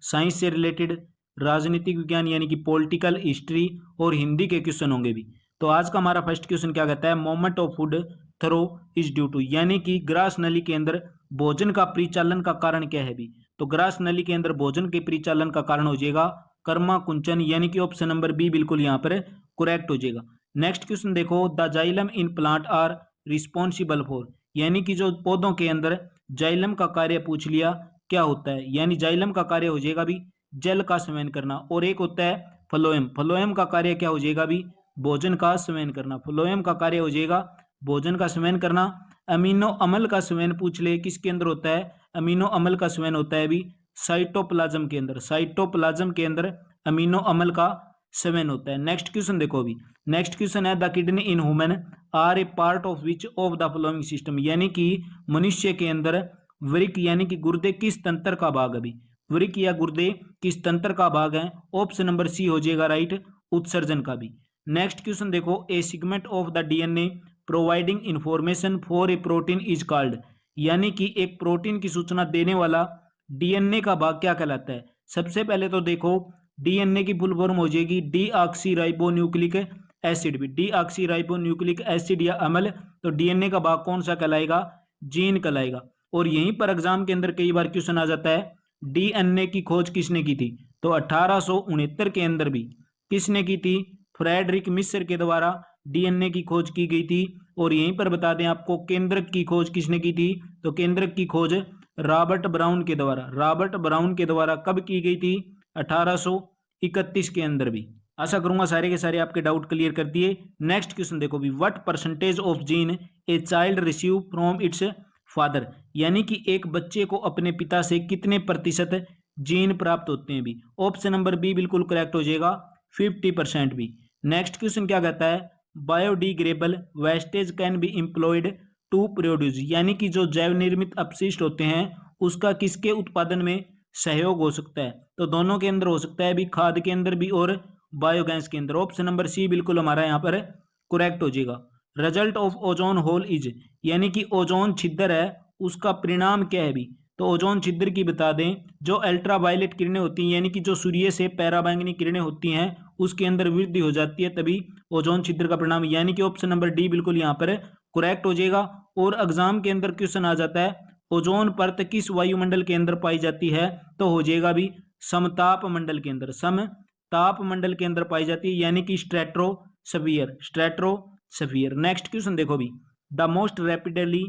Science से related, राजनीतिक विज्ञान यानी कि पॉलिटिकल हिस्ट्री और हिंदी के क्वेश्चन होंगे भी। तो आज का हमारा फर्स्ट क्वेश्चन क्या कहता है, movement of food through is due to, यानी कि ग्रास नली के अंदर भोजन का परिचालन का कारण क्या है भी। तो ग्रास नली के अंदर भोजन के परिचालन का कारण हो जाएगा कर्मा कुंचन, यानी कि ऑप्शन नंबर बी बिल्कुल यहाँ पर करेक्ट हो जाएगा। नेक्स्ट क्वेश्चन देखो, the xylem in plant are responsible for, यानी कि जो पौधों के अंदर जाइलम का कार्य पूछ लिया क्या होता है, यानी जाइलम का कार्य हो जाएगा भी जल का संवहन करना, और एक होता है फ्लोएम, फ्लोएम का कार्य क्या हो जाएगा भी भोजन का संवहन करना, फ्लोएम का कार्य हो जाएगा भोजन का संवहन करना। अमीनो अम्ल का संवहन पूछ ले किसके अंदर होता है, अमीनो अम्ल का संवहन होता है भी साइटोप्लाज्म के अंदर, साइटोप्लाज्म के अंदर अमीनो अम्ल का संवहन होता है। नेक्स्ट क्वेश्चन देखो अभी, नेक्स्ट क्वेश्चन है the kidney in human are a part of which of the following system, यानी कि मनुष्य के अंदर वृक्क यानी कि गुर्दे किस तंत्र का भाग, अभी वृक्क या गुर्दे किस तंत्र का भाग है, ऑप्शन नंबर सी हो जाएगा राइट, उत्सर्जन का भी। नेक्स्ट क्वेश्चन देखो, a segment of the DNA providing information for a protein is called, यानी कि एक प्रोटीन की सूचना देने वाला डीएनए का भाग क्या कहलाता है। सबसे पहले तो देखो डीएनए की फुल फॉर्म हो जाएगी डीऑक्सीराइबोन्यूक्लिक एसिड, भी डीऑक्सीराइबोन्यूक्लिक एसिड या अम्ल, तो डीएनए का भाग कौन सा कहलाएगा, जीन कहलाएगा। और यहीं पर एग्जाम के अंदर कई बार क्वेश्चन आ जाता है डीएनए की खोज किसने की थी, तो 1869 के अंदर भी किसने की थी, फ्रेडरिक मिस्र के द्वारा डीएनए की खोज की गई थी। और यहीं पर बता दें आपको केंद्रक की खोज किसने की थी, तो केंद्रक की खोज रॉबर्ट ब्राउन के द्वारा, रॉबर्ट ब्राउन के द्वारा कब की गई थी, 1831 के अंदर भी। आशा करूंगा सारे के सारे आपके डाउट क्लियर कर दिए। नेक्स्ट क्वेश्चन देखो भी, what percentage of gene a child receive from its father, यानी कि एक बच्चे को अपने पिता से कितने प्रतिशत जीन प्राप्त होते हैं भी, ऑप्शन नंबर बी बिल्कुल करेक्ट हो जाएगा 50% भी। नेक्स्ट क्वेश्चन क्या कहता है, biodegradable wastage can be employed to produce, यानी कि जो जैव निर्मित अपशिष्ट होते हैं उसका किसके उत्पादन में सहयोग हो सकता है, तो दोनों के अंदर हो सकता है भी, खाद के अंदर भी और बायोगैस के अंदर, ऑप्शन नंबर सी बिल्कुल हमारा यहाँ पर करेक्ट हो जाएगा। Result of ozone hole is, यानी कि ओजोन छिद्र है उसका परिणाम क्या है भी, तो ओजोन छिद्र की बता दें जो अल्ट्रावायलेट किरणें होती हैं, यानी कि जो सूर्य से पैराबैंगनी किरणें होती हैं उसके अंदर वृद्धि हो जाती है तभी ओजोन छिद्र का परिणाम, यानी कि ऑप्शन नंबर डी बिल्कुल यहाँ पर करेक्ट हो जाएगा। और एग्जाम के अंदर क्वेश्चन आ जाता है ओजोन परत किस वायुमंडल के अंदर पाई जाती है, तो हो जाएगा भी समताप मंडल के अंदर, समताप मंडल के अंदर पाई जाती है, यानी कि स्ट्रेटोस्फीयर, स्ट्रेटोस्फीयर। नेक्स्ट क्वेश्चन देखो भी, the most rapidly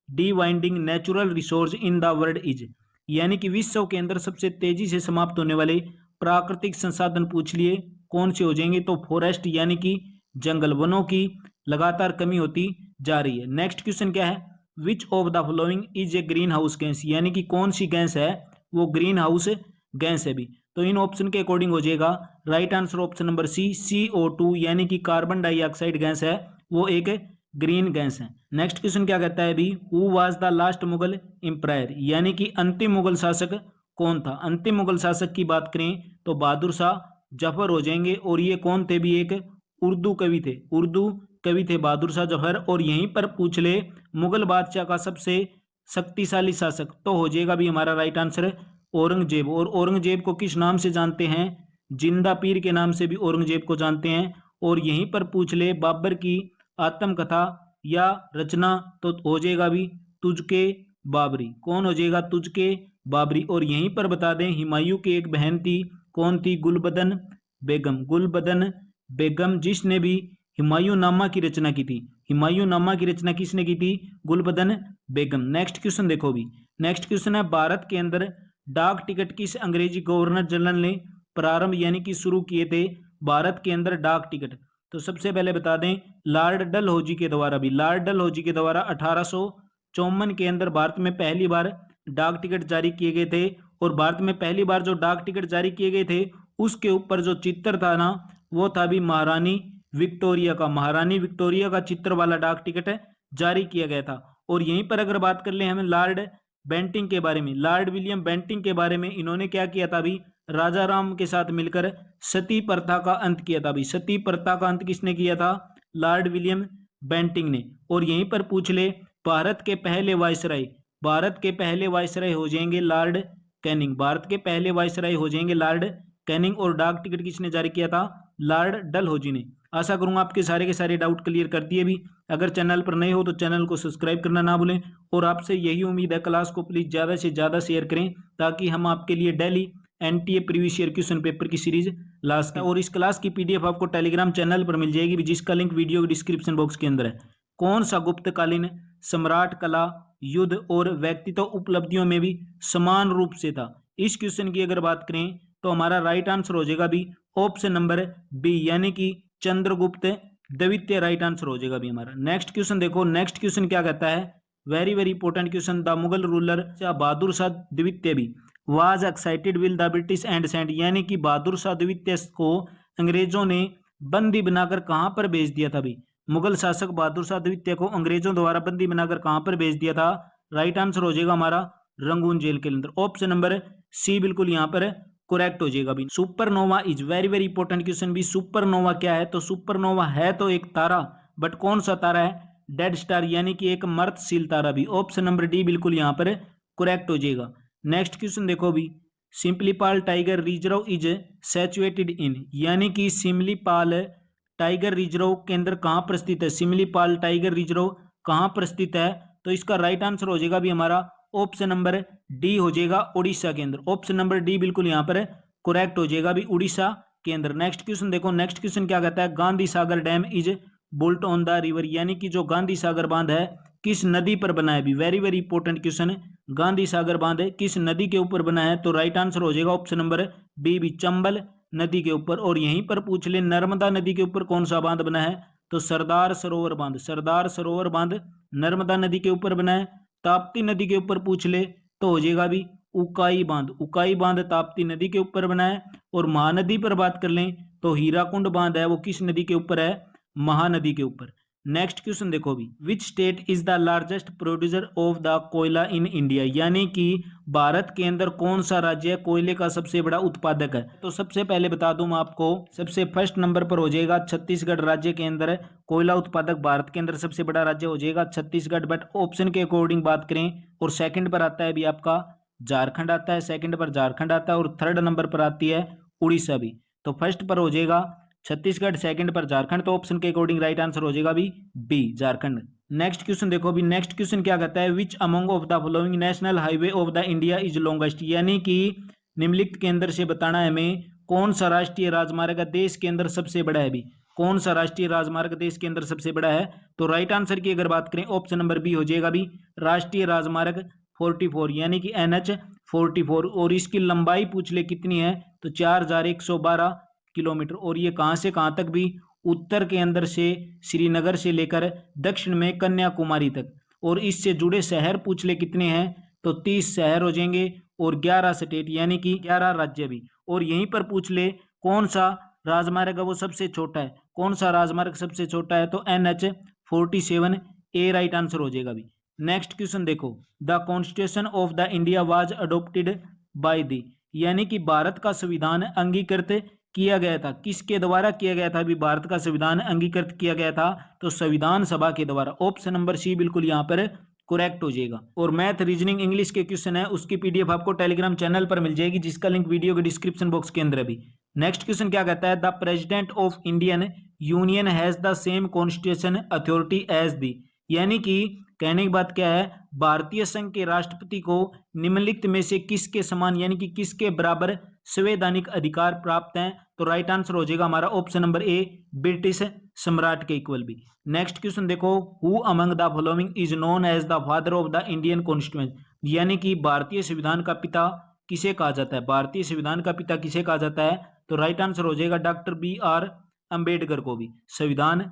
dwindling natural resource in the world is, यानी कि विश्व के अंदर सबसे तेजी से समाप्त होने वाले प्राकृतिक संसाधन पूछ लिए कौन से हो जाएंगे, तो फॉरेस्ट, यानी कि जंगल, वनों की लगातार कमी होती जा रही है। नेक्स्ट क्वेश्चन क्या है, विच of the following is a green house gas, यानी कि कौन सी गैस है वो ग्रीन हाउस गैस है भी, तो इन ऑप्शन के अकॉर्डिंग हो जाएगा right answer option number C, CO2, यानी कि कार्बन डाइऑक्साइड गैस है वो एक ग्रीन गैस है। नेक्स्ट क्वेश्चन क्या कहता है भी, who was the last Mughal empire, यानी कि अंतिम मुगल शासक कौन था, अंतिम मुगल शासक की बात करें तो बहादुर शाह जफर हो जाएंगे, और ये कौन थे भी, एक उर्दू कवि थे, उर्दू कवि थे बहादुर शाह जफर। और यहीं पर पूछ ले मुगल बादशाह का सबसे शक्तिशाली शासक, तो हो जाएगा भी हमारा राइट आंसर औरंगजेब। और औरंगजेब को किस नाम से जानते हैं, जिंदा पीर के नाम से भी औरंगजेब को जानते हैं। और यहीं पर पूछ ले बाबर की आत्मकथा या रचना, तो हो जाएगा भी तुझके बाबरी, कौन हो जाएगा, तुझके बाबरी। और यहीं पर बता दें हुमायूं की एक बहन थी, कौन थी, गुलबदन बेगम, गुलबदन बेगम, जिसने भी हुमायूं नामा की रचना की थी, हुमायूं नामा की रचना किसने की थी, गुलबदन बेगम। नेक्स्ट क्वेश्चन देखो भी, नेक्स्ट क्वेश्चन है भारत के अंदर डाक टिकट किस अंग्रेजी गवर्नर जनरल ने प्रारंभ यानी कि शुरू किए थे, भारत के अंदर डाक टिकट, तो सबसे पहले बता दें लॉर्ड डलहौजी के द्वारा भी, लॉर्ड डलहौजी के द्वारा 1854 के अंदर भारत में पहली बार डाक टिकट जारी किए गए थे। और भारत में पहली बार जो डाक टिकट जारी किए गए थे उसके ऊपर जो चित्र था ना वो था भी महारानी विक्टोरिया का, महारानी विक्टोरिया का चित्र वाला डाक टिकट जारी किया गया था। और यहीं पर अगर बात कर ले हमें लॉर्ड बेंटिंग के बारे में, लॉर्ड विलियम बेंटिंग के बारे में, इन्होंने क्या किया था भी, राजा राम के साथ मिलकर सती प्रथा का अंत किया था भी, सती प्रथा का अंत किसने किया था, लॉर्ड विलियम बेंटिंग ने। और यहीं पर पूछ ले भारत के पहले वायसराय, भारत के पहले वायसराय हो जाएंगे लॉर्ड कैनिंग। भारत के पहले वायसराय हो जाएंगे लॉर्ड कैनिंग, और डाक टिकट किसने जारी किया था? लॉर्ड डलहौजी ने। आशा करूंगा आपके सारे के सारे डाउट क्लियर कर दिए भी। अगर चैनल पर नए हो तो चैनल को सब्सक्राइब करना ना भूलें, और आपसे यही उम्मीद है क्लास को प्लीज ज़्यादा से ज़्यादा शेयर करें, ताकि हम आपके लिए daily NTA previous year question paper की सीरीज ला सकें। और इस क्लास की पीडीएफ आपको टेलीग्राम चैनल पर मिल जाएगी, जिसका लिंक वीडियो के डिस्क्रिप्शन बॉक्स के अंदर है। कौन सा गुप्तकालीन सम्राट कला, युद्ध और व्यक्तित्व उपलब्धियों में भी समान रूप से था? इस क्वेश्चन की अगर बात करें तो हमारा राइट आंसर हो जाएगा भी ऑप्शन नंबर बी, यानी कि चंद्रगुप्त द्वितीय राइट आंसर हो जाएगा भी हमारा। नेक्स्ट क्वेश्चन देखो, नेक्स्ट क्वेश्चन क्या कहता है? Very very important question. The Mughal ruler Bahadur Shah द्वितीय भी was excited will the British and sent, यानी कि बहादुर शाह द्वितीय को अंग्रेजों ने बंदी बनाकर कहां पर भेज दिया था भी? मुगल शासक बहादुर शाह द्वितीय को अंग्रेजों द्वारा बंदी बनाकर कहां पर भेज दिया था? राइट आंसर हो जाएगा हमारा रंगून जेल के अंदर। ऑप्शन नंबर सी बिल्कुल यहां पर करेक्ट हो जाएगा भी। Supernova is very very important question भी। सुपरनोवा क्या है? तो सुपरनोवा है तो एक तारा, बट कौन सा तारा है? डेड स्टार, यानी कि एक मर्दशील तारा भी। ऑप्शन नंबर डी बिल्कुल यहां पर करेक्ट हो जाएगा। नेक्स्ट क्वेश्चन देखो भी, सिम्पलीपाल टाइगर रिजर्व इज सैचुएटेड इन, यानी कि सिम्पलीपाल टाइगर रिजर्व केंद्र कहां पर स्थित है? सिम्पलीपाल टाइगर रिजर्व कहां पर स्थित है? तो इसका राइट आंसर हो जाएगा भी हमारा ऑप्शन नंबर डी हो जाएगा, उड़ीसा के अंदर। ऑप्शन नंबर डी बिल्कुल यहां पर करेक्ट हो जाएगा भी, उड़ीसा के अंदर। नेक्स्ट क्वेश्चन देखो, नेक्स्ट क्वेश्चन क्या कहता है? Gandhi Sagar dam is built on the river, यानी कि जो गांधी सागर बांध है किस नदी पर बना है भी? वेरी वेरी इंपॉर्टेंट क्वेश्चन है। गांधी सागर बांध किस नदी के ऊपर बना है? तो राइट आंसर हो जाएगा ऑप्शन नंबर बी भी, चंबल नदी के ऊपर। और यहीं पर पूछ ले नर्मदा नदी के ऊपर कौन सा बांध बना है? तो सरदार सरोवर बांध। सरदार सरोवर बांध नर्मदा नदी के ऊपर बना है। ताप्ती नदी के ऊपर पूछ ले तो हो जाएगा भी उकाई बांध। उकाई बांध ताप्ती नदी के ऊपर बना है। और महानदी पर बात कर लें तो हीराकुंड बांध है, वो किस नदी के ऊपर है? महानदी के ऊपर। नेक्स्ट क्वेश्चन देखो भी, which state is the largest producer of the कोयला इन इंडिया, यानी कि भारत के अंदर कौन सा राज्य कोयले का सबसे बड़ा उत्पादक है? तो सबसे पहले बता दूं मैं आपको, सबसे फर्स्ट नंबर पर हो जाएगा छत्तीसगढ़ राज्य के अंदर कोयला उत्पादक भारत के अंदर सबसे बड़ा राज्य हो जाएगा छत्तीसगढ़। बट ऑप्शन के अकॉर्डिंग बात करें और सेकंड पर आता है भी आपका झारखंड आता है, सेकंड पर झारखंड आता है, और थर्ड नंबर पर आती है उड़ीसा भी। तो फर्स्ट पर हो जाएगा छत्तीसगढ़, सेकंड पर झारखंड। तो ऑप्शन के अकॉर्डिंग राइट आंसर हो जाएगा भी बी, झारखंड। नेक्स्ट क्वेश्चन देखो भी, नेक्स्ट क्वेश्चन क्या कहता है? Which among of the following national highway of the India is longest, यानी कि निम्नलिखित के अंदर से बताना है हमें कौन सा राष्ट्रीय राजमार्ग देश के अंदर सबसे बड़ा है भी? कौन सा राष्ट्रीय राजमार्ग देश के अंदर सबसे बड़ा है? तो राइट आंसर की अगर बात करें ऑप्शन नंबर बी हो जाएगा भी, राष्ट्रीय राजमार्ग 44, यानी कि NH 44। और इसकी लंबाई पूछ ले कितनी है? तो 4112 किलोमीटर। और ये कहां से कहां तक भी? उत्तर के अंदर से श्रीनगर से लेकर दक्षिण में कन्याकुमारी तक। और इससे जुड़े शहर पूछ ले कितने हैं? तो 30 शहर हो जाएंगे, और 11 स्टेट यानी कि 11 राज्य भी। और यहीं पर पूछ ले कौन सा राजमार्ग है वो सबसे छोटा है? कौन सा राजमार्ग सबसे छोटा है? तो NH 47 ए राइट आंसर हो जाएगा भी। नेक्स्ट क्वेश्चन देखो, the constitution of the India was adopted by the, यानी कि भारत का संविधान अंगीकृत किया गया था, किसके द्वारा किया गया था? अभी भारत का संविधान अंगीकृत किया गया था तो संविधान सभा के द्वारा। ऑप्शन नंबर सी बिल्कुल यहाँ पर करेक्ट हो जाएगा। और मैथ, रीजनिंग, इंग्लिश के क्वेश्चन है उसकी पीडीएफ आपको टेलीग्राम चैनल पर मिल जाएगी, जिसका लिंक वीडियो के डिस्क्रिप्शन बॉक्स के अंदर है भी। नेक्स्ट क्वेश्चन क्या कहता है? The president of Indian union has the same constitution authority as the, यानी कि कहने की बात क्या है? भारतीय संघ के राष्ट्रपति को निम्नलिखित में से किसके समान यानी कि किसके बराबर संवैधानिक अधिकार प्राप्त हैं? तो राइट आंसर हो जाएगा हमारा ऑप्शन नंबर ए, ब्रिटिश सम्राट के इक्वल भी। नेक्स्ट क्वेश्चन देखो, who among the following is known as the father of the Indian constitution, यानी कि भारतीय संविधान का पिता किसे कहा जाता है? भारतीय संविधान का पिता किसे कहा जाता है? तो राइट आंसर हो जाएगा डॉक्टर BR अम्बेडकर को भी। संविधान